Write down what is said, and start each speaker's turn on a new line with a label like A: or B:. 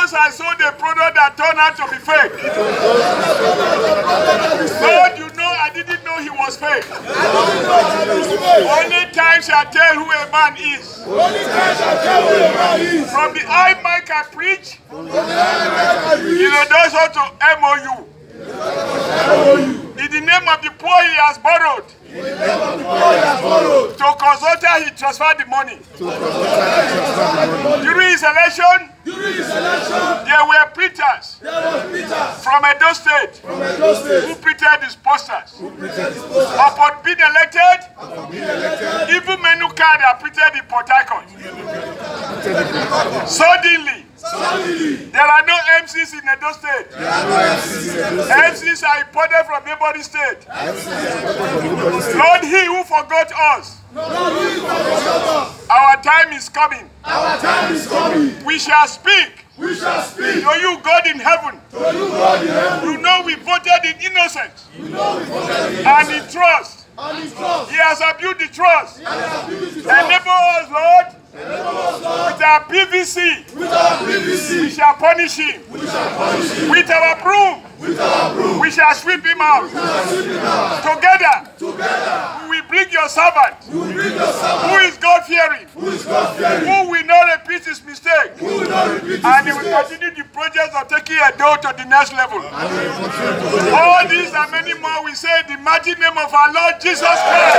A: those I sold a product that turned out to be fake. Lord, you know I didn't know he was fake. Only time shall tell who a man is. From the high mic I preach, you know, those are to MOU. In the name of the poor he has borrowed. To consulta he transferred the money. During his election, there were preachers from Edo State who printed his posters. Upon being elected, even menu card are printed in Port Harcourt. Suddenly, there are no MCs in Edo State. MCs are imported from neighboring state. Lord, he who forgot us. Our time is coming. We shall speak. To you, God in heaven. You know we voted in innocence and in trust. He has abused the trust. Enable us, Lord. With our PVC, we shall punish him. With our broom, we shall sweep him out. Together, we will bring your servant, who is God-fearing, who will not repeat his mistake, and he will continue the project of taking Edo to the next level. All these and many more we say in the mighty name of our Lord Jesus Christ.